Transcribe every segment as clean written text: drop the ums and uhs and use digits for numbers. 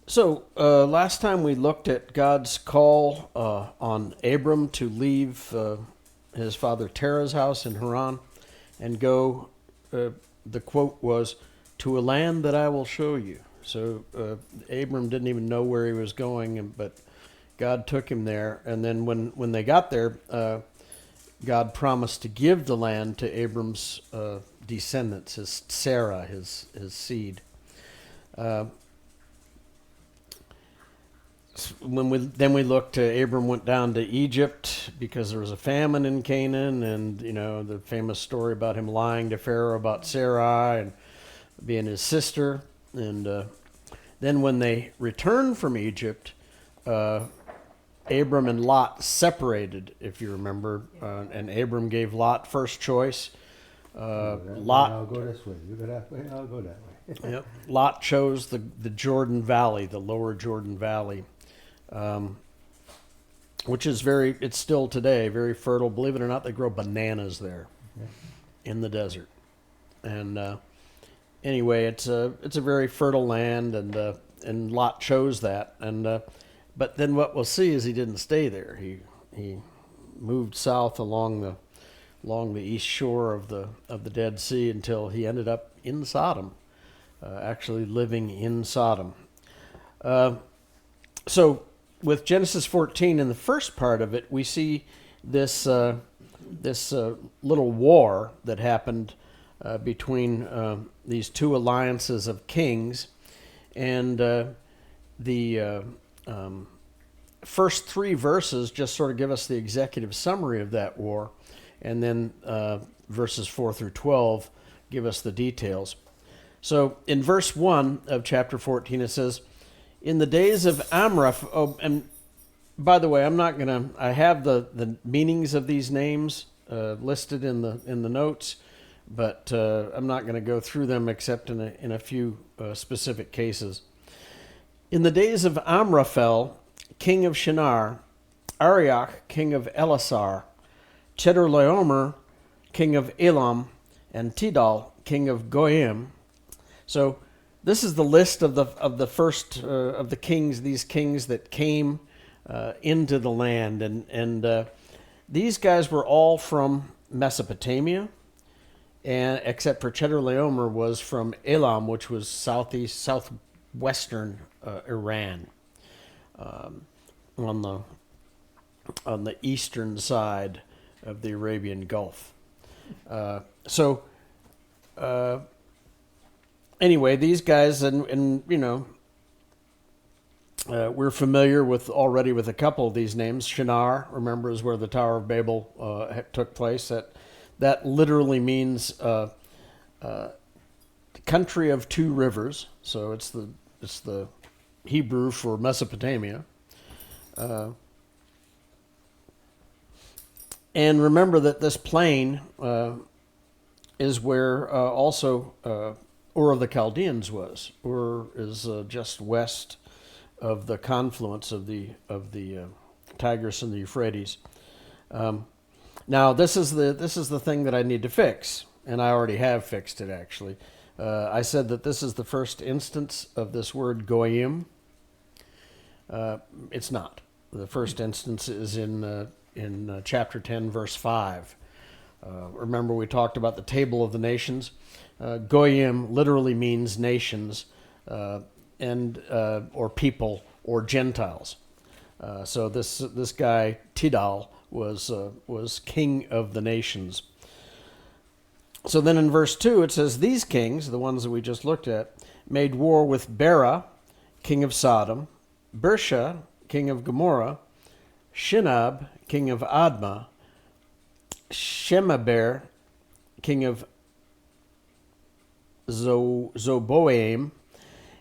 So, last time we looked at God's call on Abram to leave his father Terah's house in Haran and go, the quote was, to a land that I will show you. So, Abram didn't even know where he was going, but God took him there. And then when they got there, God promised to give the land to Abram's descendants, his Sarah, his seed. When we looked, Abram went down to Egypt because there was a famine in Canaan, and the famous story about him lying to Pharaoh about Sarai and being his sister. And then when they returned from Egypt, Abram and Lot separated, if you remember, and Abram gave Lot first choice. Lot. I'll go this way. You go that way. I'll go that way. Yep. Lot chose the Jordan Valley, the lower Jordan Valley. Which is it's still today very fertile. Believe it or not, they grow bananas there in the desert. And anyway, it's a very fertile land, and Lot chose that. And but then what we'll see is he didn't stay there. He moved south along the east shore of the Dead Sea until he ended up in Sodom, actually living in Sodom. So with Genesis 14, in the first part of it, we see this little war that happened between these two alliances of kings, and the first three verses just sort of give us the executive summary of that war, and then verses 4 through 12 give us the details. So in verse 1 of chapter 14, it says, in the days of Amraphel, and by the way, I have the meanings of these names listed in the notes, but I'm not going to go through them except in a few specific cases. In the days of Amraphel, king of Shinar, Arioch, king of Elasar, Chedorlaomer, king of Elam, and Tidal, king of Goyim. So this is the list of the first of the kings, these kings that came into the land, and these guys were all from Mesopotamia, and except for Chedorlaomer was from Elam, which was southwestern Iran, on the eastern side of the Arabian Gulf. Anyway, these guys, and we're familiar with a couple of these names. Shinar, remember, is where the Tower of Babel took place. That literally means country of two rivers. So it's the Hebrew for Mesopotamia. And remember that this plain is where also Ur of the Chaldeans was. Ur is just west of the confluence of the Tigris and the Euphrates. Now this is the thing that I need to fix, and I already have fixed it actually. I said that this is the first instance of this word goyim. It's not. The first instance is in chapter 10, verse 5. Remember we talked about the table of the nations. Goyim literally means nations, and or people or Gentiles. So this guy Tidal was king of the nations. So then in verse 2 it says, these kings, the ones that we just looked at, made war with Bera, king of Sodom, Bersha, king of Gomorrah, Shinab, king of Admah, Shemaber, king of Zoboaim,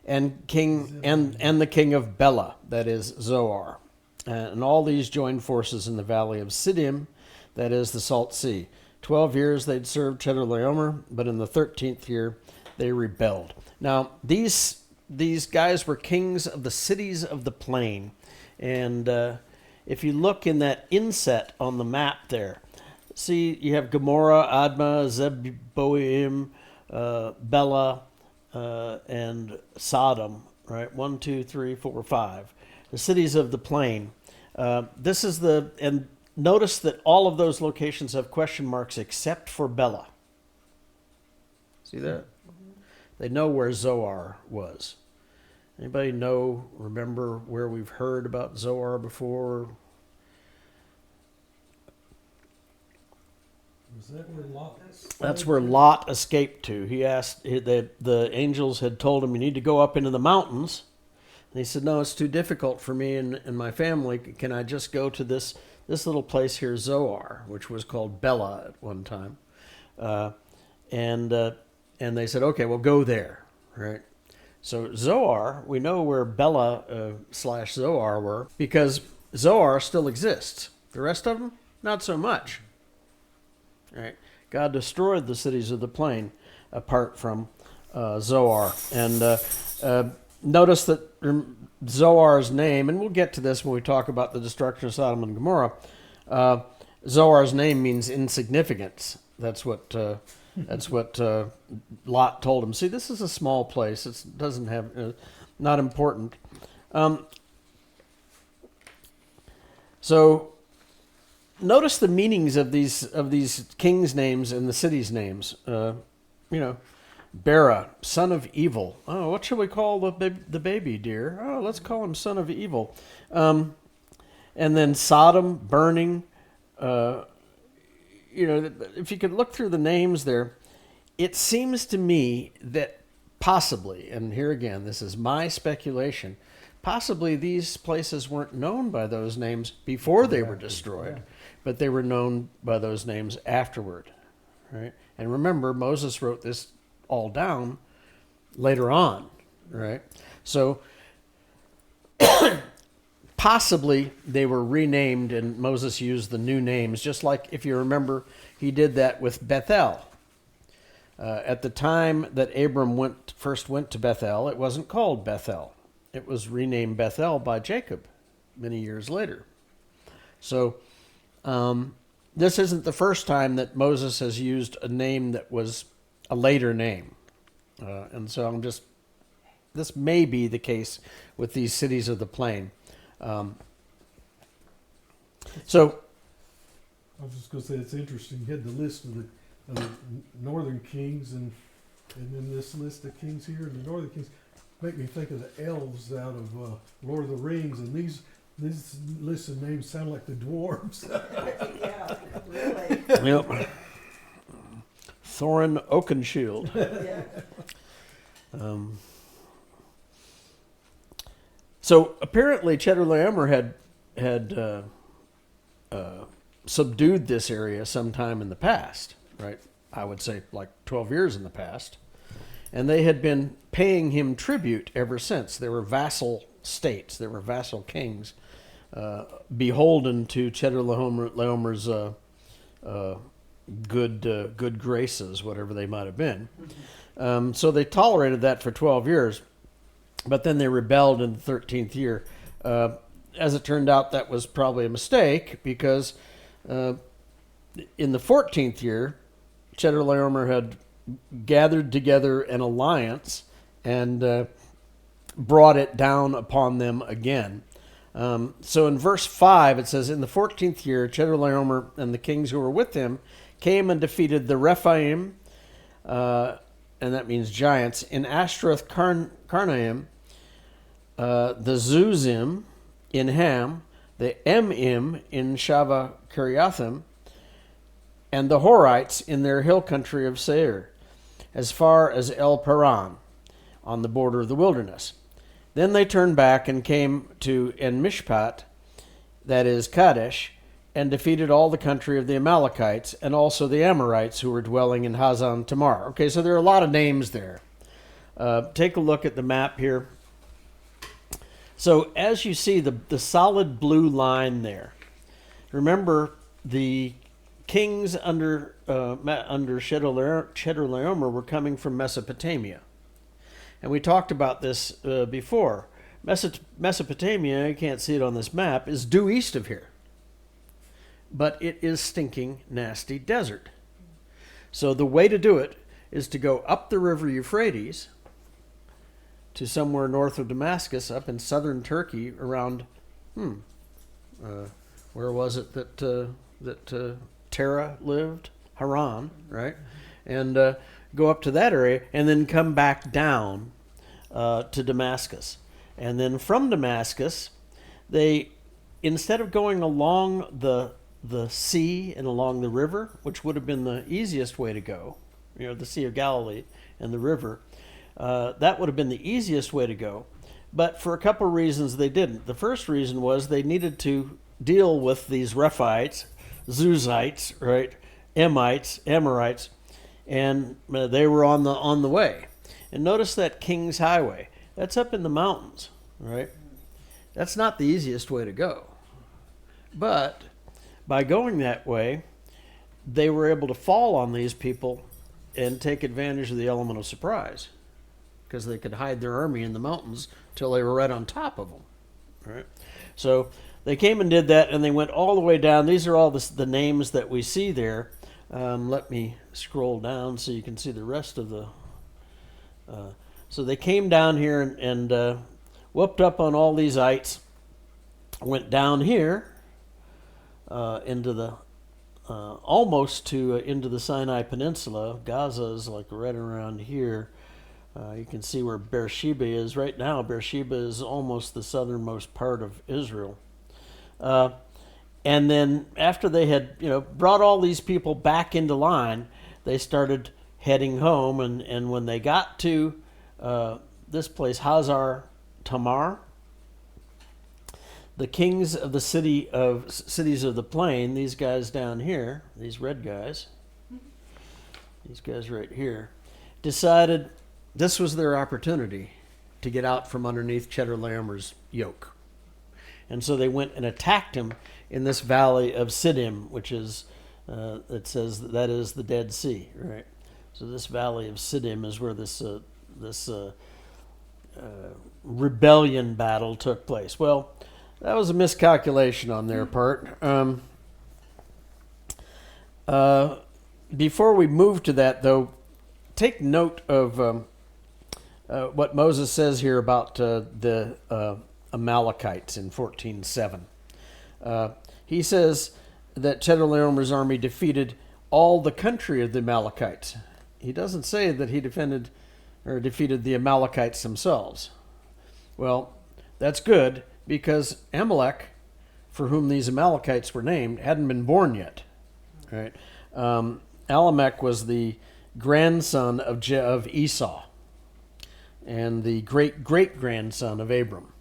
and the king of Bela, that is Zoar. And all these joined forces in the valley of Siddim, that is the Salt Sea. 12 years they'd served Chedorlaomer, but in the 13th year they rebelled. Now these guys were kings of the cities of the plain, and if you look in that inset on the map there, see you have Gomorrah, Admah, Zeboim, Bela, and Sodom right? 1, 2, 3, 4, 5. The cities of the plain. This is and notice that all of those locations have question marks except for Bela. See that? They know where Zoar was. Anybody remember where we've heard about Zoar before? Was that where Lot? That's where Lot escaped to. He asked, the angels had told him, you need to go up into the mountains. And he said, no, it's too difficult for me and my family. Can I just go to this little place here, Zoar, which was called Bela at one time. And they said, okay, well, go there, right? So Zoar, we know where Bela / Zoar were because Zoar still exists. The rest of them, not so much. Right? God destroyed the cities of the plain apart from Zoar. And notice that Zoar's name, and we'll get to this when we talk about the destruction of Sodom and Gomorrah, Zoar's name means insignificance. That's what Lot told him. See, this is a small place. It doesn't have, not important. So notice the meanings of these kings' names and the cities' names. Bera, son of evil. Oh, what shall we call the baby, dear? Oh, let's call him son of evil. And then Sodom, burning. If you could look through the names there, it seems to me that possibly, and here again, this is my speculation, possibly these places weren't known by those names before they were destroyed, but they were known by those names afterward, right? And remember, Moses wrote this all down later on, right? So possibly they were renamed and Moses used the new names, just like, if you remember, he did that with Bethel. At the time that Abram first went to Bethel, it wasn't called Bethel. It was renamed Bethel by Jacob many years later. So this isn't the first time that Moses has used a name that was a later name. And so this may be the case with these cities of the plain. So I was just going to say it's interesting. You had the list of the northern kings, and then this list of kings here, and the northern kings make me think of the elves out of Lord of the Rings, and these lists of names sound like the dwarves. Yeah, really. Yep. Thorin Oakenshield. Yeah. So apparently Chedorlaomer had subdued this area sometime in the past, right? I would say like 12 years in the past. And they had been paying him tribute ever since. They were vassal states. They were vassal kings, beholden to Chedorlaomer's good graces, whatever they might have been. So they tolerated that for 12 years. But then they rebelled in the 13th year. As it turned out, that was probably a mistake because in the 14th year, Chedorlaomer had gathered together an alliance and brought it down upon them again. So in verse 5, it says, in the 14th year, Chedorlaomer and the kings who were with him came and defeated the Rephaim, and that means giants, in Ashtaroth Karnaim, the Zuzim in Ham, the Emim in Shava Kiriathim, and the Horites in their hill country of Seir, as far as El Paran, on the border of the wilderness. Then they turned back and came to En Mishpat, that is Kadesh, and defeated all the country of the Amalekites, and also the Amorites who were dwelling in Hazan Tamar. Okay, so there are a lot of names there. Take a look at the map here. So as you see the solid blue line there, remember the kings under Chedorlaomer were coming from Mesopotamia. And we talked about this before. Mesopotamia, you can't see it on this map, is due east of here. But it is stinking, nasty desert. So the way to do it is to go up the river Euphrates to somewhere north of Damascus, up in southern Turkey, around, where was it that Terah lived? Haran, right? And go up to that area, and then come back down to Damascus. And then from Damascus, they, instead of going along the sea and along the river, which would have been the easiest way to go, the Sea of Galilee and the river, that would have been the easiest way to go. But for a couple of reasons, they didn't. The first reason was they needed to deal with these Rephites, Zuzites, right, Emites, Amorites, and they were on the way. And notice that King's Highway. That's up in the mountains, right? That's not the easiest way to go. But by going that way, they were able to fall on these people and take advantage of the element of surprise, because they could hide their army in the mountains till they were right on top of them, right? So they came and did that, and they went all the way down. These are all the names that we see there. Let me scroll down so you can see the rest of the... so they came down here and whooped up on all these ites, went down here into the almost to into the Sinai Peninsula. Gaza is like right around here. You can see where Beersheba is right now. Beersheba is almost the southernmost part of Israel. And then after they had brought all these people back into line, they started heading home. And when they got to this place, Hazar Tamar, the kings of the cities of the plain, these guys down here, these red guys, these guys right here, decided this was their opportunity to get out from underneath Chedorlaomer's yoke. And so they went and attacked him in this valley of Siddim, which is, it says that is the Dead Sea, right? So this valley of Siddim is where this rebellion battle took place. Well, that was a miscalculation on their part. Before we move to that, though, take note of what Moses says here about the Amalekites in 14:7. He says that Chedorlaomer's army defeated all the country of the Amalekites. He doesn't say that he defeated the Amalekites themselves. Well, that's good, because Amalek, for whom these Amalekites were named, hadn't been born yet. Right? Alamech was the grandson of Esau and the great-great-grandson of Abram.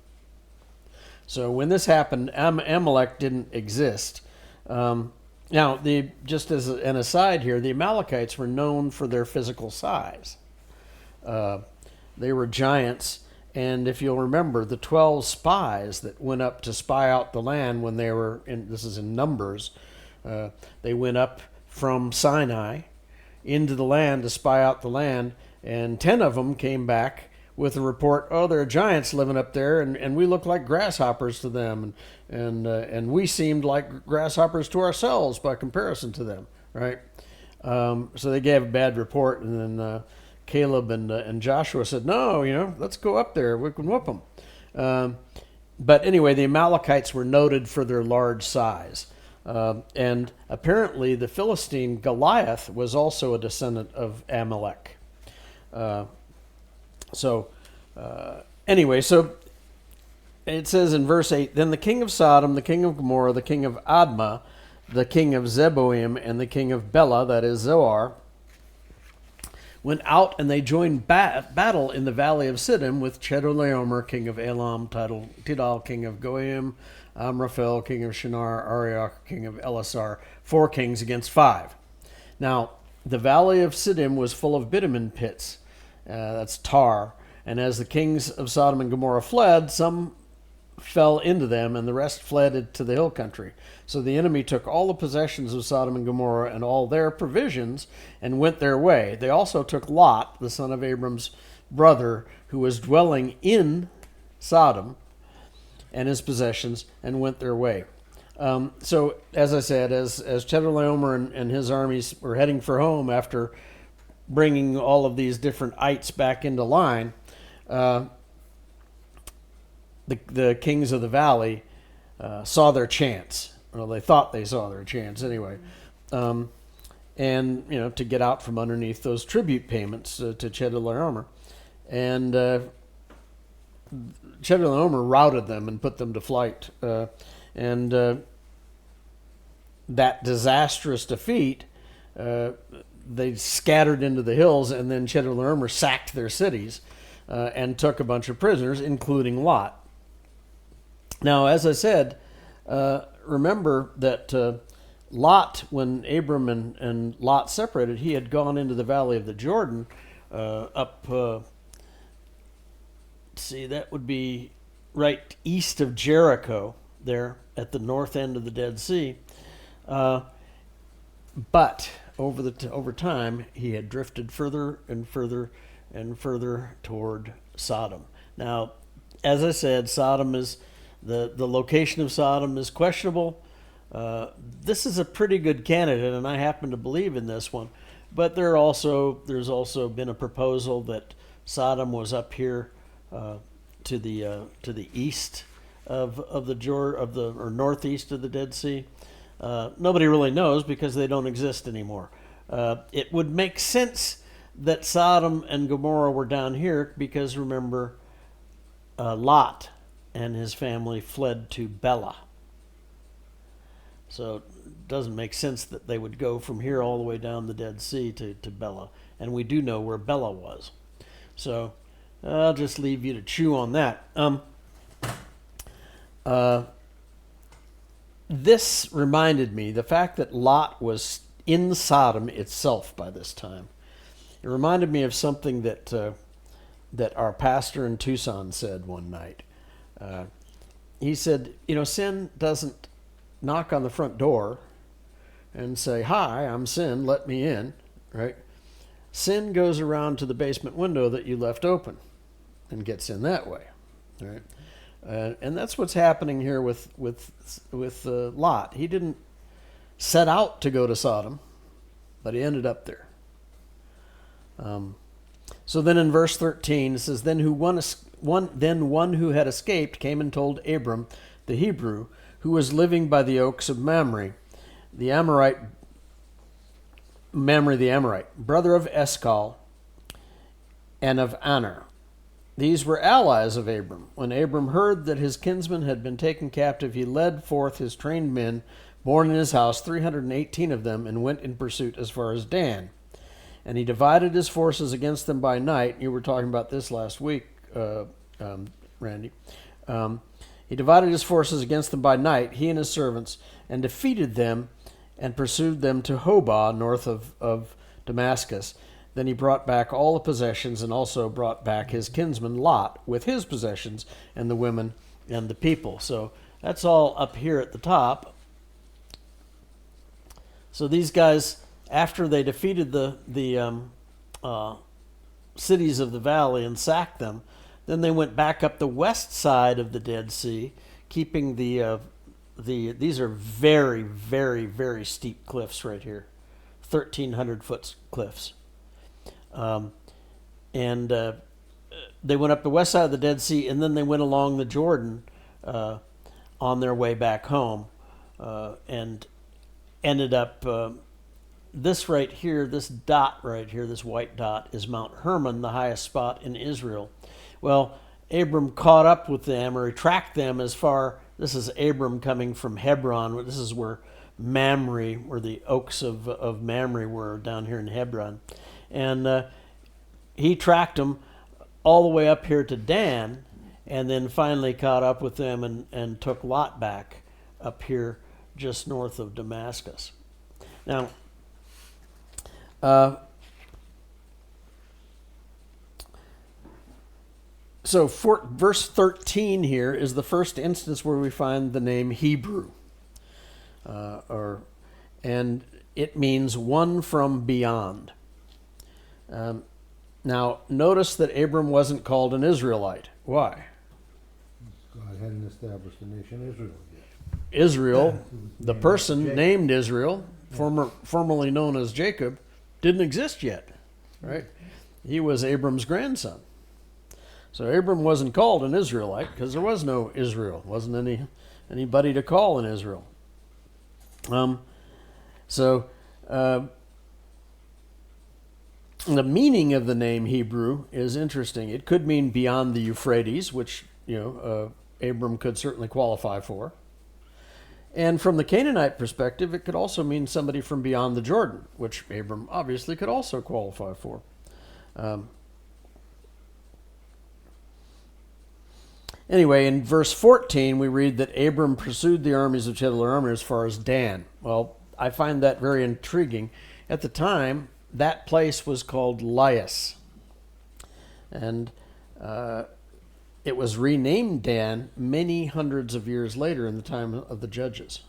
So when this happened, Amalek didn't exist. Now, just as an aside here, the Amalekites were known for their physical size. They were giants, and if you'll remember, the 12 spies that went up to spy out the land when they were this is in Numbers, they went up from Sinai into the land to spy out the land, and 10 of them came back with a report, there are giants living up there, and we look like grasshoppers to them, and we seemed like grasshoppers to ourselves by comparison to them, right? So they gave a bad report, and then Caleb and Joshua said, no, let's go up there, we can whoop them. But anyway, the Amalekites were noted for their large size. And apparently the Philistine Goliath was also a descendant of Amalek. Anyway, so it says in verse 8, then the king of Sodom, the king of Gomorrah, the king of Admah, the king of Zeboim, and the king of Bela, that is Zoar, went out, and they joined battle in the valley of Siddim with Chedorlaomer, king of Elam, Tidal, king of Goyim, Amraphel, king of Shinar, Arioch, king of Elasar, 4 kings against 5. Now, the valley of Siddim was full of bitumen pits, that's tar, and as the kings of Sodom and Gomorrah fled, some fell into them, and the rest fled to the hill country. So the enemy took all the possessions of Sodom and Gomorrah and all their provisions and went their way. They also took Lot, the son of Abram's brother, who was dwelling in Sodom, and his possessions, and went their way. So, as I said, as Chedorlaomer and his armies were heading for home after bringing all of these different ites back into line, the kings of the valley saw their chance. Well, they thought they saw their chance anyway. And, to get out from underneath those tribute payments to Chedorlaomer. And Chedorlaomer routed them and put them to flight. And that disastrous defeat, they scattered into the hills, and then Chedorlaomer sacked their cities and took a bunch of prisoners, including Lot. Now, as I said, remember that Lot, when Abram and Lot separated, he had gone into the valley of the Jordan up, that would be right east of Jericho, there at the north end of the Dead Sea. But over time, he had drifted further and further and further toward Sodom. Now, as I said, Sodom is the location of Sodom is questionable. This is a pretty good candidate, and I happen to believe in this one. But there's also been a proposal that Sodom was up here to the east of the Jordan, or northeast of the Dead Sea. Nobody really knows because they don't exist anymore. It would make sense that Sodom and Gomorrah were down here because, remember, Lot and his family fled to Bela. So it doesn't make sense that they would go from here all the way down the Dead Sea to Bela. And we do know where Bela was. So I'll just leave you to chew on that. This reminded me, the fact that Lot was in Sodom itself by this time, it reminded me of something that our pastor in Tucson said one night. He said, sin doesn't knock on the front door and say, "Hi, I'm sin, let me in," right? Sin goes around to the basement window that you left open and gets in that way, right? And that's what's happening here with Lot. He didn't set out to go to Sodom, but he ended up there. So then in verse 13 it says, Then one who had escaped came and told Abram the Hebrew, who was living by the oaks of Mamre the Amorite, brother of Eshcol and of Aner. These were allies of Abram. When Abram heard that his kinsman had been taken captive, he led forth his trained men, born in his house, 318 of them, and went in pursuit as far as Dan. And he divided his forces against them by night. You were talking about this last week, Randy. He divided his forces against them by night, he and his servants, and defeated them and pursued them to Hobah, north of Damascus. Then he brought back all the possessions and also brought back his kinsman Lot with his possessions and the women and the people. So that's all up here at the top. So these guys, after they defeated the cities of the valley and sacked them, then they went back up the west side of the Dead Sea, keeping these are very, very, very steep cliffs right here, 1,300-foot cliffs. And they went up the west side of the Dead Sea, and then they went along the Jordan on their way back home, and ended up, this right here, this dot right here, this white dot, is Mount Hermon, the highest spot in Israel. Well, Abram caught up with them, or he tracked them as far, this is Abram coming from Hebron, this is where Mamre, where the oaks of Mamre were, down here in Hebron. And he tracked them all the way up here to Dan, and then finally caught up with them and took Lot back up here just north of Damascus. Now, so verse 13 here is the first instance where we find the name Hebrew, and it means one from beyond. Now, notice that Abram wasn't called an Israelite. Why? God hadn't established the nation Israel yet. Israel, the person named Israel, formerly known as Jacob, didn't exist yet, right? He was Abram's grandson. So Abram wasn't called an Israelite because there was no Israel. Wasn't anybody to call in Israel. So the meaning of the name Hebrew is interesting. It could mean beyond the Euphrates, which Abram could certainly qualify for. And from the Canaanite perspective, it could also mean somebody from beyond the Jordan, which Abram obviously could also qualify for. Anyway, in verse 14, we read that Abram pursued the armies of Chedorlaomer as far as Dan. Well, I find that very intriguing. At the time, that place was called Laias. And it was renamed Dan many hundreds of years later in the time of the Judges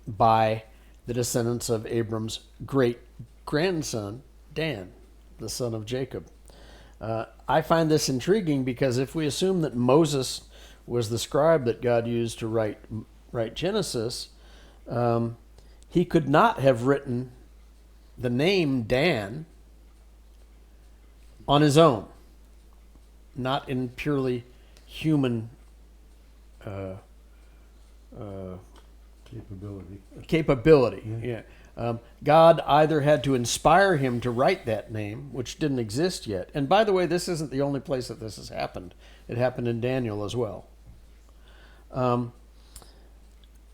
by the descendants of Abram's great-grandson, Dan, the son of Jacob. I find this intriguing because if we assume that Moses was the scribe that God used to write Genesis, he could not have written the name Dan on his own, not in purely human capability. Yeah. God either had to inspire him to write that name, which didn't exist yet. And by the way, this isn't the only place that this has happened. It happened in Daniel as well.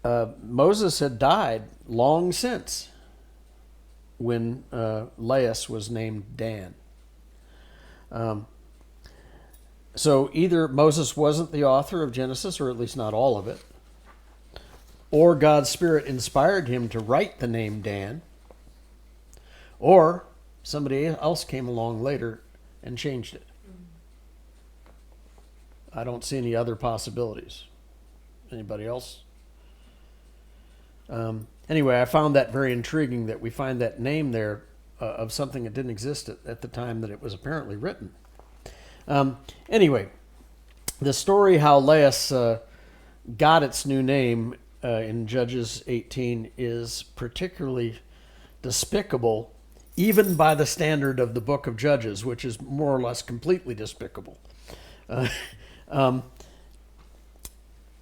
Moses had died long since when Laias was named Dan. So either Moses wasn't the author of Genesis, or at least not all of it, or God's Spirit inspired him to write the name Dan, or somebody else came along later and changed it. I don't see any other possibilities. Anybody else? Anyway, I found that very intriguing that we find that name there of something that didn't exist at the time that it was apparently written. Anyway, the story how Laias got its new name in Judges 18 is particularly despicable, even by the standard of the book of Judges, which is more or less completely despicable.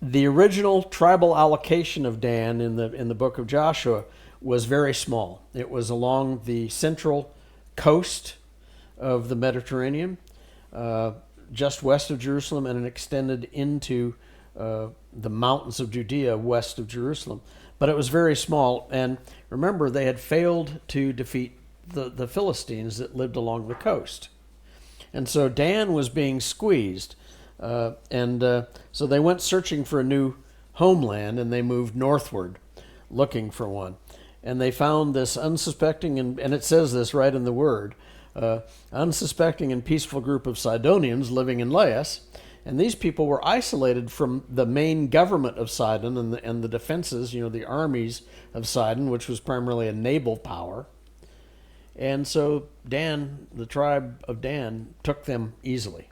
The original tribal allocation of Dan in the book of Joshua was very small. It was along the central coast of the Mediterranean, just west of Jerusalem, and it extended into the mountains of Judea west of Jerusalem. But it was very small, and remember, they had failed to defeat the Philistines that lived along the coast. And so Dan was being squeezed. So they went searching for a new homeland, and they moved northward looking for one. And they found this unsuspecting, and it says this right in the word, unsuspecting and peaceful group of Sidonians living in Laias. And these people were isolated from the main government of Sidon and the defenses, the armies of Sidon, which was primarily a naval power. And so Dan, the tribe of Dan, took them easily.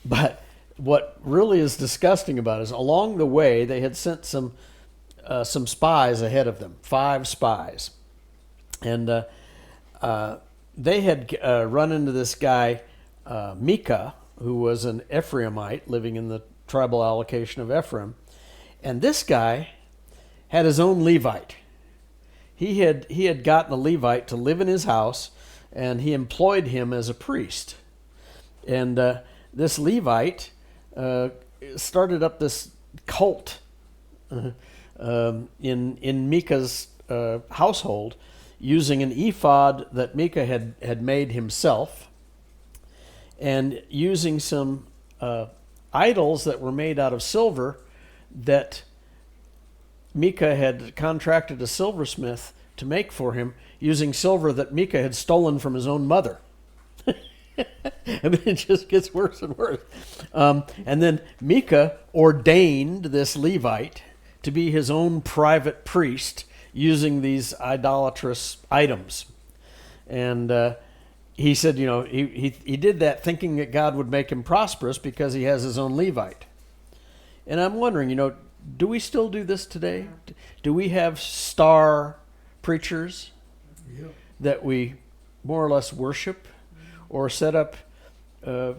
But what really is disgusting about it is along the way they had sent some spies ahead of them, 5 spies. And they had run into this guy, Micah, who was an Ephraimite living in the tribal allocation of Ephraim. And this guy had his own Levite. He had gotten a Levite to live in his house, and he employed him as a priest. And this Levite started up this cult in Micah's household, using an ephod that Micah had made himself, and using some idols that were made out of silver that Micah had contracted a silversmith to make for him, using silver that Micah had stolen from his own mother. I mean, it just gets worse and worse. And then Micah ordained this Levite to be his own private priest using these idolatrous items. And he said, he did that thinking that God would make him prosperous because he has his own Levite. And I'm wondering, do we still do this today? Do we have star preachers Yeah. that we more or less worship or set up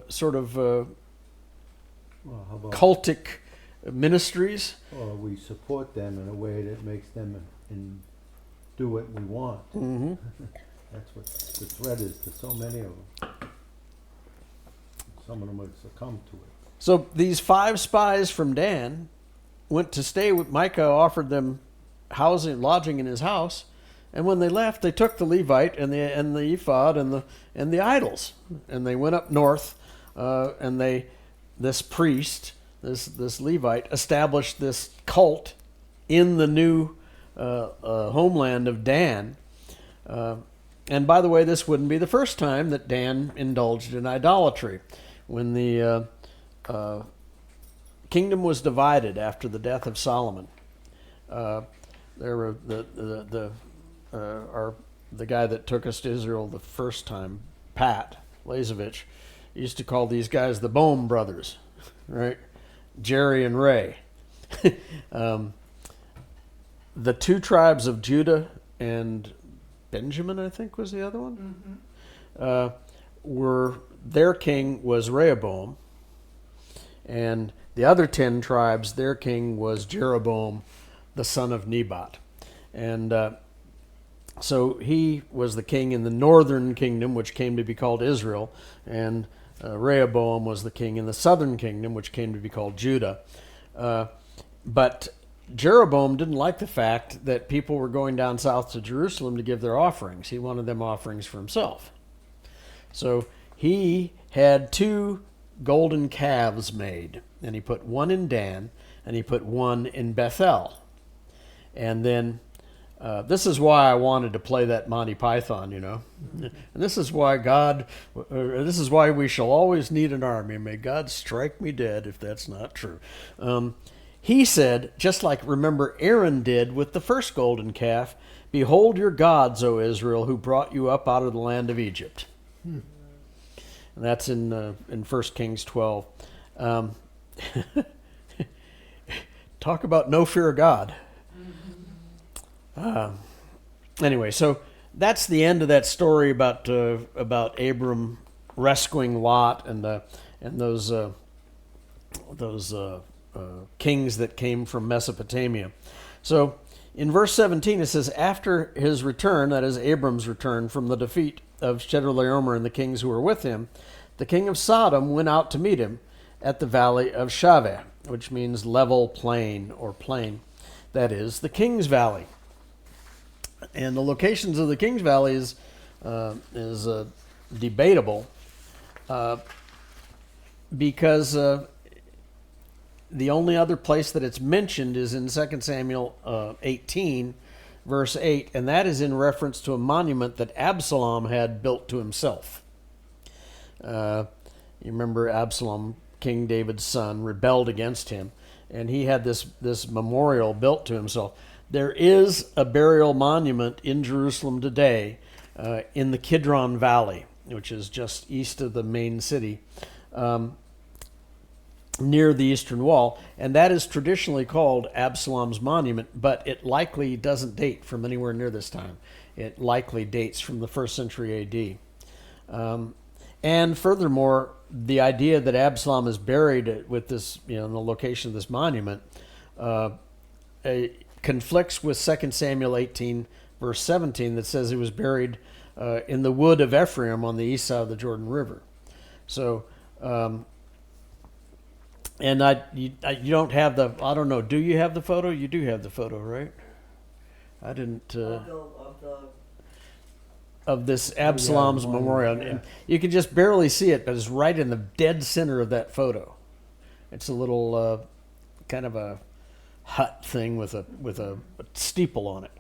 sort of Well, how about, cultic ministries. or we support them in a way that makes them do what we want. Mm-hmm. That's what the threat is to so many of them. Some of them would succumb to it. So these 5 spies from Dan went to stay with Micah, offered them lodging in his house, and when they left, they took the Levite and the ephod and the idols, and they went up north, and this priest, this Levite, established this cult in the new homeland of Dan. And by the way, this wouldn't be the first time that Dan indulged in idolatry. When the kingdom was divided after the death of Solomon, there were the guy that took us to Israel the first time, Pat Lazevich, used to call these guys the Bohm brothers, right? Jerry and Ray. The 2 tribes of Judah and Benjamin, I think, was the other one. Their king was Rehoboam, and the other 10 tribes, their king was Jeroboam, the son of Nebat, and so he was the king in the northern kingdom, which came to be called Israel, and Rehoboam was the king in the southern kingdom, which came to be called Judah. But Jeroboam didn't like the fact that people were going down south to Jerusalem to give their offerings. He wanted them offerings for himself. So he had 2 golden calves made, and he put one in Dan, and he put one in Bethel. And then this is why I wanted to play that Monty Python, And this is why this is why we shall always need an army. May God strike me dead if that's not true. He said, just like, remember, Aaron did with the first golden calf, "Behold your gods, O Israel, who brought you up out of the land of Egypt." And that's in 1 Kings 12. Talk about no fear of God. Anyway, so that's the end of that story about Abram rescuing Lot and those kings that came from Mesopotamia. So in verse 17 it says, after his return, that is Abram's return from the defeat of Chedorlaomer and the kings who were with him, the king of Sodom went out to meet him at the valley of Shaveh, which means level plain or plain. That is the King's Valley. And the locations of the King's Valley is debatable because the only other place that it's mentioned is in 2 Samuel 18, verse 8, and that is in reference to a monument that Absalom had built to himself. You remember Absalom, King David's son, rebelled against him, and he had this memorial built to himself. There is a burial monument in Jerusalem today in the Kidron Valley, which is just east of the main city, near the eastern wall, and that is traditionally called Absalom's monument, but it likely doesn't date from anywhere near this time. It likely dates from the 1st century AD. And furthermore, the idea that Absalom is buried with this, in the location of this monument, conflicts with 2 Samuel 18, verse 17, that says he was buried in the wood of Ephraim on the east side of the Jordan River. So, and you don't have the, I don't know, do you have the photo? You do have the photo, right? I didn't. Of this Absalom's memorial. And you can just barely see it, but it's right in the dead center of that photo. It's a little kind of a hut thing with a steeple on it.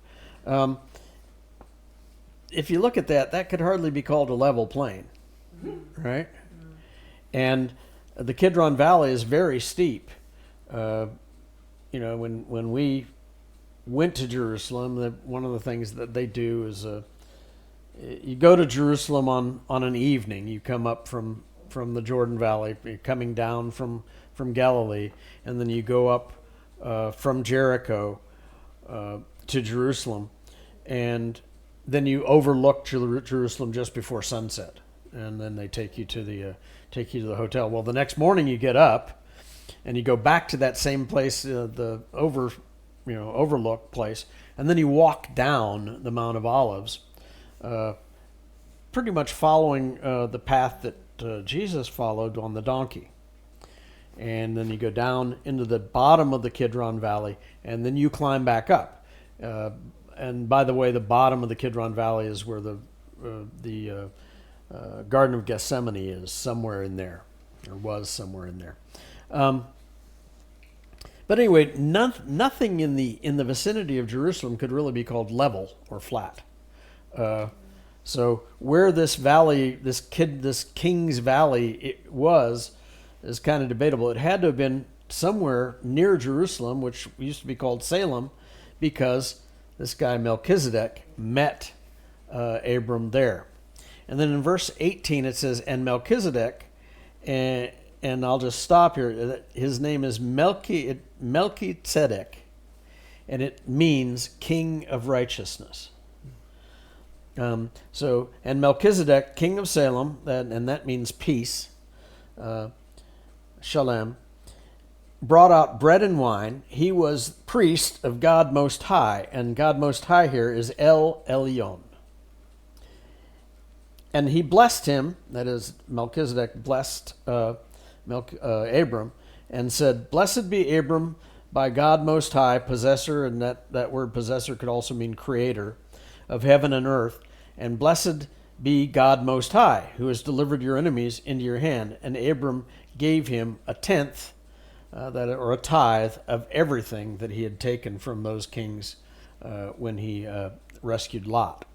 If you look at that, that could hardly be called a level plain, right? And the Kidron Valley is very steep. When we went to Jerusalem, one of the things that they do is you go to Jerusalem on an evening. You come up from the Jordan Valley, you're coming down from Galilee, and then you go up from Jericho to Jerusalem. And then you overlook Jerusalem just before sunset, and then they take you to the hotel. Well, the next morning you get up, and you go back to that same place, the overlook place, and then you walk down the Mount of Olives, pretty much following the path that Jesus followed on the donkey. And then you go down into the bottom of the Kidron Valley, and then you climb back up. And by the way, the bottom of the Kidron Valley is where the Garden of Gethsemane is, somewhere in there, or was somewhere in there. But anyway, nothing in the vicinity of Jerusalem could really be called level or flat. So where this valley, this King's Valley, is kind of debatable. It had to have been somewhere near Jerusalem, which used to be called Salem, because this guy Melchizedek met Abram there. And then in verse 18 it says, and Melchizedek, and I'll just stop here. His name is Melchizedek, and it means king of righteousness. And Melchizedek, king of Salem, and that means peace, Salem, brought out bread and wine. He was priest of God Most High, and God Most High here is El Elyon. And he blessed him, that is, Melchizedek blessed Abram, and said, blessed be Abram by God Most High, possessor, and that word possessor could also mean creator, of heaven and earth, and blessed be God Most High, who has delivered your enemies into your hand. And Abram gave him a tenth, or a tithe, of everything that he had taken from those kings when he rescued Lot.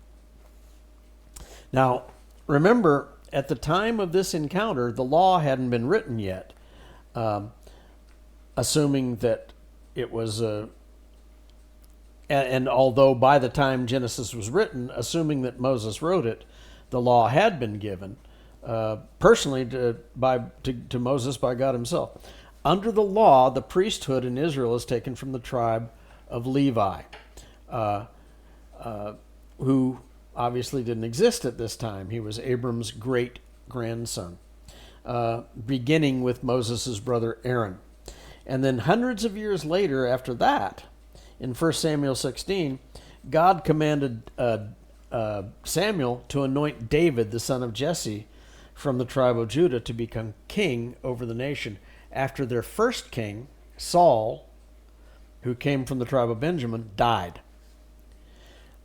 Now, remember, at the time of this encounter, the law hadn't been written yet, assuming that it was and although by the time Genesis was written, assuming that Moses wrote it, the law had been given personally to Moses by God himself. Under the law, the priesthood in Israel is taken from the tribe of Levi, who obviously didn't exist at this time. He was Abram's great-grandson, beginning with Moses' brother Aaron. And then hundreds of years later after that, in 1 Samuel 16, God commanded Samuel to anoint David, the son of Jesse, from the tribe of Judah, to become king over the nation after their first king, Saul, who came from the tribe of Benjamin, died.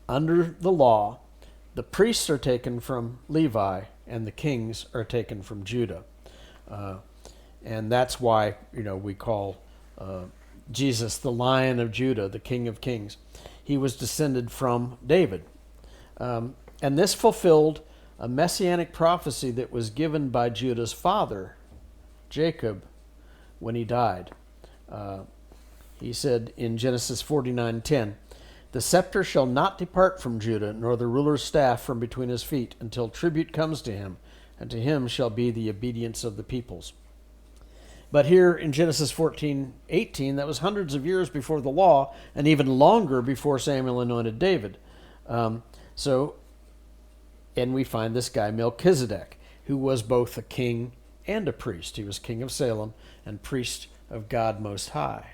Under the law, the priests are taken from Levi and the kings are taken from Judah. And that's why, we call Jesus the Lion of Judah, the King of Kings. He was descended from David. And this fulfilled a messianic prophecy that was given by Judah's father, Jacob, when he died. He said in Genesis 49:10, the scepter shall not depart from Judah, nor the ruler's staff from between his feet, until tribute comes to him, and to him shall be the obedience of the peoples. But here in Genesis 14:18, that was hundreds of years before the law, and even longer before Samuel anointed David. And we find this guy Melchizedek, who was both a king and a priest. He was king of Salem and priest of God Most High.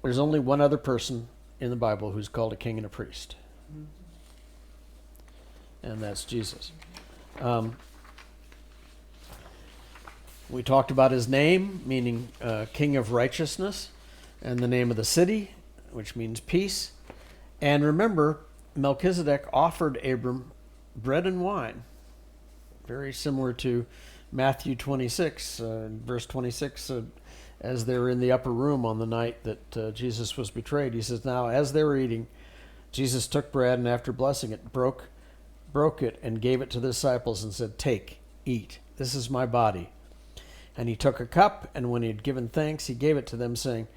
There's only one other person in the Bible who's called a king and a priest, and that's Jesus. We talked about his name, meaning King of Righteousness, and the name of the city, which means peace. And remember, Melchizedek offered Abram bread and wine, very similar to Matthew 26, verse 26, as they were in the upper room on the night that Jesus was betrayed. He says, now as they were eating, Jesus took bread, and after blessing it, broke it and gave it to the disciples and said, take, eat, this is my body. And he took a cup, and when he had given thanks, he gave it to them, saying,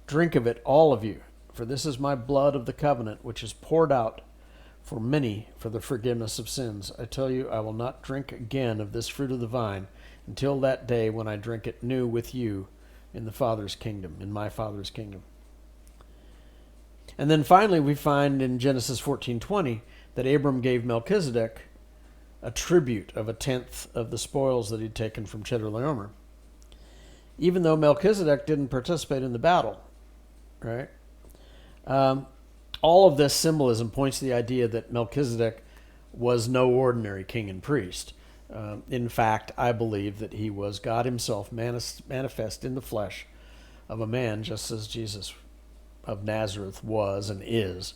drink of it, all of you, for this is my blood of the covenant, which is poured out for many for the forgiveness of sins. I tell you, I will not drink again of this fruit of the vine until that day when I drink it new with you in the Father's kingdom, in my Father's kingdom. And then finally we find in Genesis 14:20 that Abram gave Melchizedek a tribute of 1/10 of the spoils that he'd taken from Chedorlaomer, even though Melchizedek didn't participate in the battle, right? All of this symbolism points to the idea that Melchizedek was no ordinary king and priest. In fact, I believe that he was God himself manifest in the flesh of a man, just as Jesus of Nazareth was and is.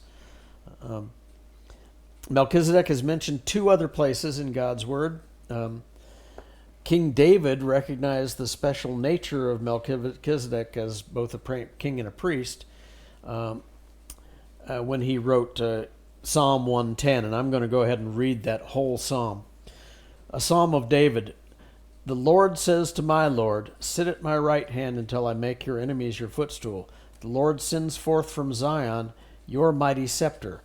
Melchizedek is mentioned 2 other places in God's Word. King David recognized the special nature of Melchizedek as both a king and a priest when he wrote Psalm 110, and I'm going to go ahead and read that whole psalm. A psalm of David. The Lord says to my Lord, sit at my right hand until I make your enemies your footstool. The Lord sends forth from Zion your mighty scepter.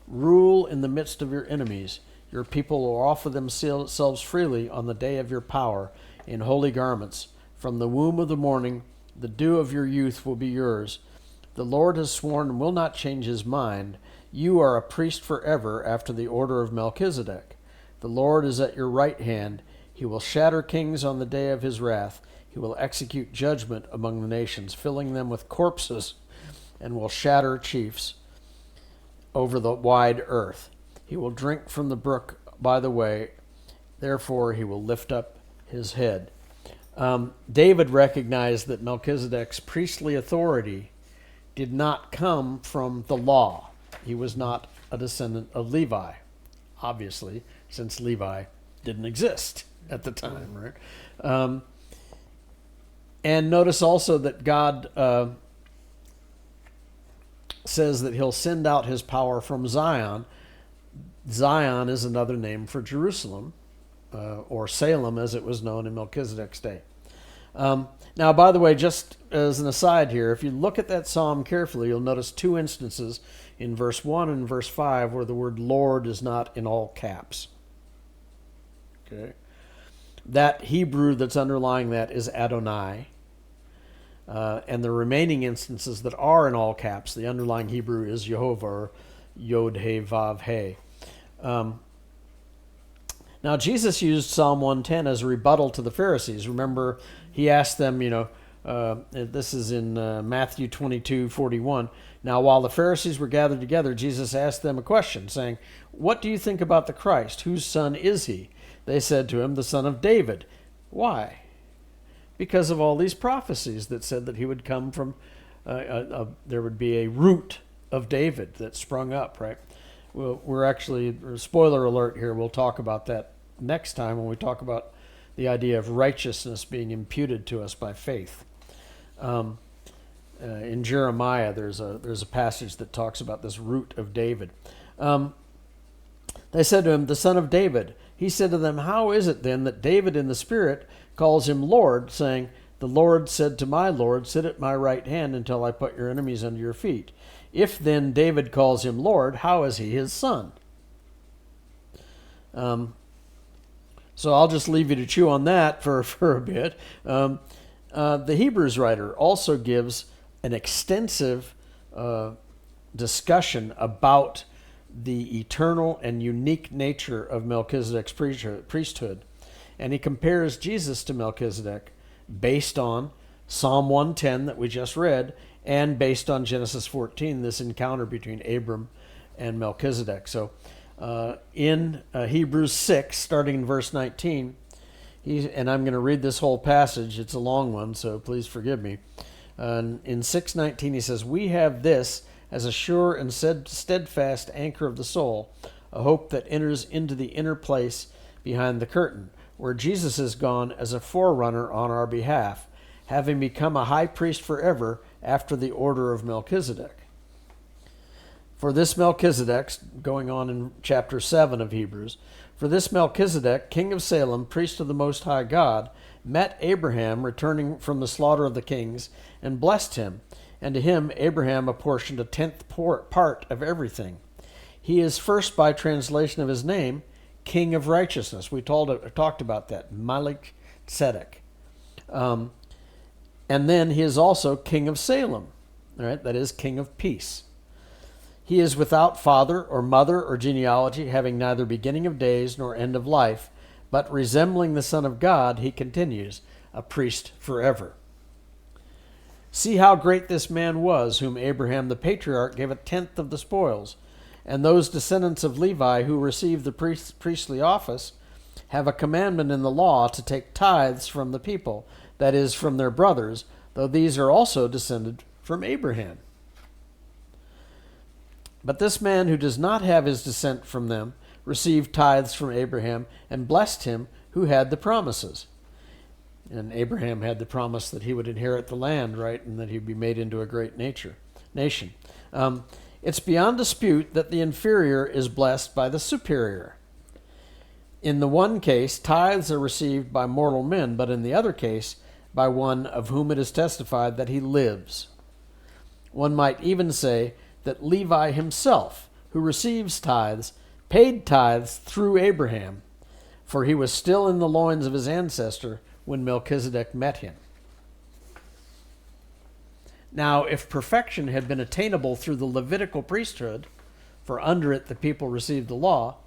Rule in the midst of your enemies. Your people will offer themselves freely on the day of your power in holy garments. From the womb of the morning, the dew of your youth will be yours. The Lord has sworn and will not change his mind. You are a priest forever after the order of Melchizedek. The Lord is at your right hand. He will shatter kings on the day of his wrath. He will execute judgment among the nations, filling them with corpses, and will shatter chiefs over the wide earth. He will drink from the brook by the way. Therefore, he will lift up his head. David recognized that Melchizedek's priestly authority did not come from the law. He was not a descendant of Levi, obviously, since Levi didn't exist at the time, right? And notice also that God says that he'll send out his power from Zion. Zion is another name for Jerusalem, or Salem as it was known in Melchizedek's day. Now, by the way, just as an aside here, if you look at that psalm carefully, you'll notice 2 instances in verse 1 and verse 5 where the word Lord is not in all caps. Okay. That Hebrew that's underlying that is Adonai. And the remaining instances that are in all caps, the underlying Hebrew is Jehovah, or Yod He Vav He. Now, Jesus used Psalm 110 as a rebuttal to the Pharisees. Remember, he asked them, this is in Matthew 22:41. Now, while the Pharisees were gathered together, Jesus asked them a question, saying, what do you think about the Christ? Whose son is he? They said to him, the son of David. Why? Because of all these prophecies that said that he would come from, there would be a root of David that sprung up, right? Well, we're actually, spoiler alert here, we'll talk about that next time when we talk about the idea of righteousness being imputed to us by faith. In Jeremiah, there's a passage that talks about this root of David. They said to him, the son of David. He said to them, how is it then that David in the Spirit calls him Lord, saying, the Lord said to my Lord, sit at my right hand until I put your enemies under your feet. If then David calls him Lord, how is he his son? So I'll just leave you to chew on that for a bit. The Hebrews writer also gives an extensive discussion about the eternal and unique nature of Melchizedek's priesthood. And he compares Jesus to Melchizedek based on Psalm 110 that we just read, and based on Genesis 14, this encounter between Abram and Melchizedek. So in Hebrews 6, starting in verse 19, and I'm going to read this whole passage. It's a long one, so please forgive me. In 6:19, he says, we have this as a sure and steadfast anchor of the soul, a hope that enters into the inner place behind the curtain, where Jesus is gone as a forerunner on our behalf, having become a high priest forever after the order of Melchizedek. For this Melchizedek, going on in chapter 7 of Hebrews, for this Melchizedek, king of Salem, priest of the Most High God, met Abraham returning from the slaughter of the kings, and blessed him. And to him Abraham apportioned 1/10 part of everything. He is first, by translation of his name, King of Righteousness. We talked about that, Melchizedek. And then he is also King of Salem, right? That is, King of Peace. He is without father or mother or genealogy, having neither beginning of days nor end of life, but resembling the Son of God, he continues, a priest forever. See how great this man was, whom Abraham the patriarch gave a tenth of the spoils. And those descendants of Levi who receive the priestly office have a commandment in the law to take tithes from the people, that is, from their brothers, though these are also descended from Abraham. But this man who does not have his descent from them received tithes from Abraham and blessed him who had the promises. And Abraham had the promise that he would inherit the land, right, and that he'd be made into a great nation. It's beyond dispute that the inferior is blessed by the superior. In the one case, tithes are received by mortal men, but in the other case, by one of whom it is testified that he lives. One might even say that Levi himself, who receives tithes, paid tithes through Abraham, for he was still in the loins of his ancestor when Melchizedek met him. Now, if perfection had been attainable through the Levitical priesthood, for under it the people received the law,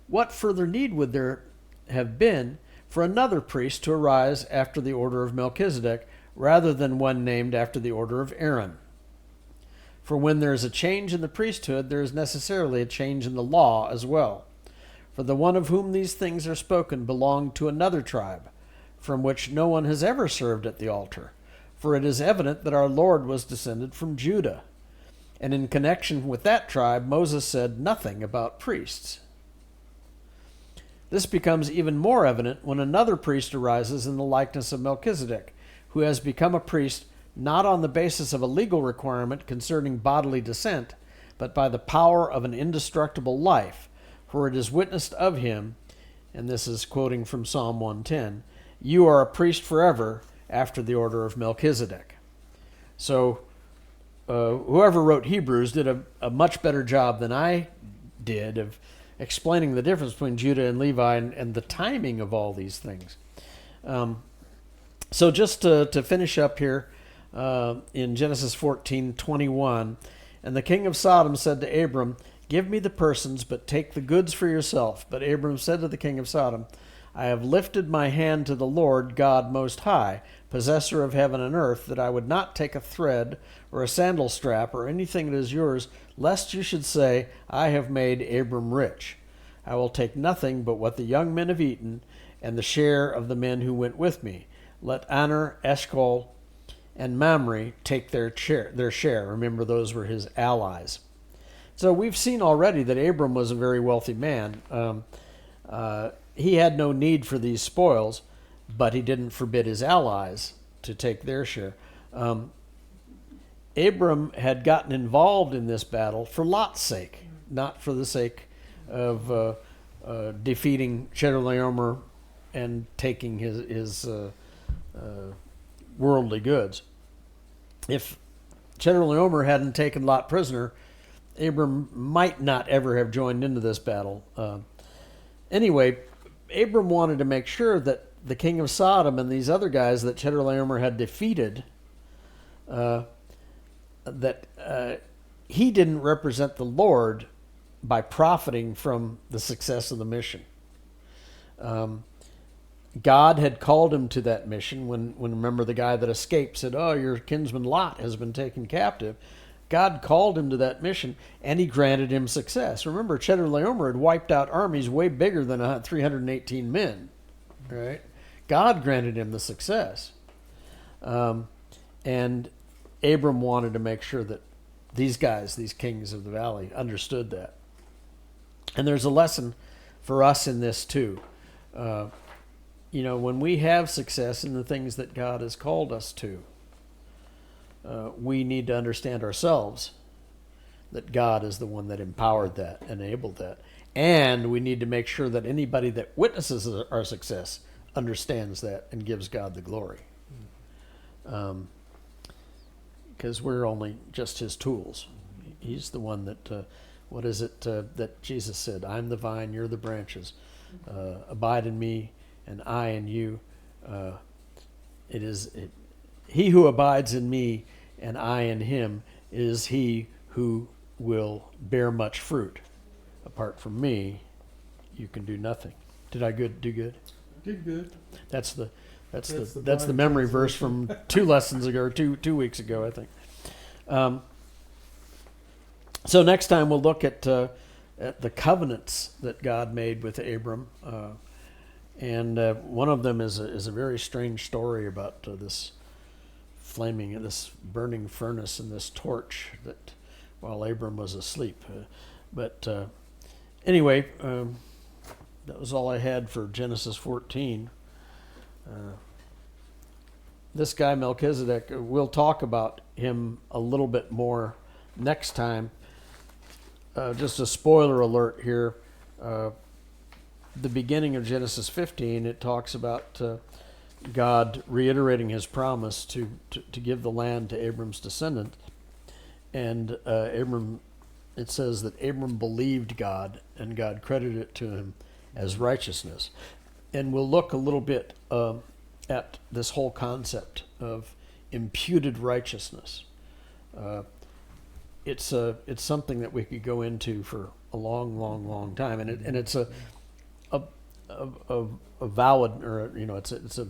what further need would there have been for another priest to arise after the order of Melchizedek, rather than one named after the order of Aaron? For when there is a change in the priesthood, there is necessarily a change in the law as well. For the one of whom these things are spoken belonged to another tribe, from which no one has ever served at the altar. For it is evident that our Lord was descended from Judah. And in connection with that tribe, Moses said nothing about priests. This becomes even more evident when another priest arises in the likeness of Melchizedek, who has become a priest not on the basis of a legal requirement concerning bodily descent, but by the power of an indestructible life. For it is witnessed of him, and this is quoting from Psalm 110, "You are a priest forever after the order of Melchizedek." So whoever wrote Hebrews did a much better job than I did of explaining the difference between Judah and Levi and the timing of all these things. So just to finish up here, in Genesis 14:21, and the king of Sodom said to Abram, "Give me the persons, but take the goods for yourself." But Abram said to the king of Sodom, "I have lifted my hand to the Lord God Most High, possessor of heaven and earth, that I would not take a thread or a sandal strap or anything that is yours, lest you should say, I have made Abram rich. I will take nothing but what the young men have eaten, and the share of the men who went with me. Let Aner, Eshcol, and Mamre take their share." Remember, those were his allies. So we've seen already that Abram was a very wealthy man. He had no need for these spoils, but he didn't forbid his allies to take their share. Abram had gotten involved in this battle for Lot's sake, not for the sake of defeating Chedorlaomer and taking his worldly goods. If Chedorlaomer hadn't taken Lot prisoner, Abram might not ever have joined into this battle. Anyway, Abram wanted to make sure that the king of Sodom and these other guys that Chedorlaomer had defeated, that he didn't represent the Lord by profiting from the success of the mission. God had called him to that mission when remember the guy that escaped said, "Oh, your kinsman Lot has been taken captive." God called him to that mission, and he granted him success. Remember, Chedorlaomer had wiped out armies way bigger than 318 men. Right? God granted him the success. And Abram wanted to make sure that these guys, these kings of the valley, understood that. And there's a lesson for us in this too. When we have success in the things that God has called us to, we need to understand ourselves that God is the one that empowered that, enabled that. And we need to make sure that anybody that witnesses our success understands that and gives God the glory. Because we're only just his tools. He's the one that, that Jesus said, "I'm the vine, you're the branches. Abide in me, and I in you." He who abides in me and I in him is he who will bear much fruit. Apart from me, you can do nothing. Did I do good? Did good. That's the Bible memory verse translation. from 2 lessons ago, or two weeks ago, I think. So next time we'll look at the covenants that God made with Abram, and one of them is a very strange story about this burning furnace and this torch that while Abram was asleep. But anyway, that was all I had for Genesis 14. This guy Melchizedek, we'll talk about him a little bit more next time. Just a spoiler alert here. The beginning of Genesis 15, it talks about God reiterating his promise to give the land to Abram's descendant. And it says that Abram believed God, and God credited it to him as righteousness. And we'll look a little bit at this whole concept of imputed righteousness. It's something that we could go into for a long time, and it's a valid, or it's a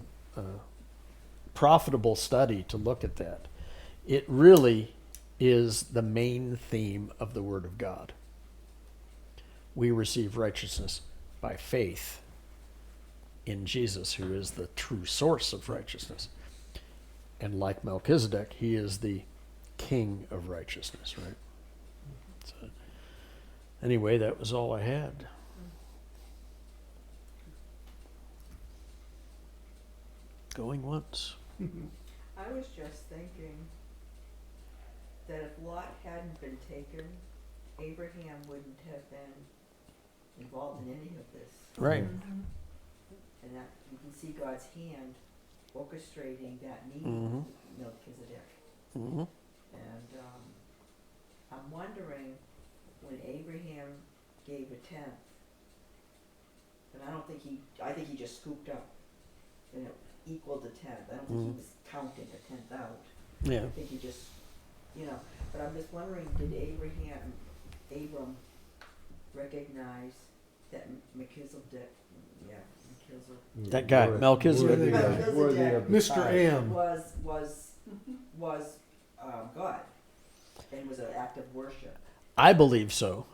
profitable study to look at that. It really is the main theme of the Word of God. We receive righteousness by faith in Jesus, who is the true source of righteousness. And like Melchizedek, he is the king of righteousness, right? So, anyway, that was all I had. Going once. I was just thinking that if Lot hadn't been taken, Abraham wouldn't have been involved in any of this. Right. And that you can see God's hand orchestrating that meeting Mm-hmm. with Melchizedek. Mm-hmm. And I'm wondering when Abraham gave a tenth, and I think he just scooped up and it equaled the tenth. I don't think he was counting a tenth out. Yeah. I think he just, but I'm just wondering, did Abram recognize that Melchizedek, That guy, Melchizedek. Worthy of the Mr. tithe. M. was God and was an act of worship. I believe so.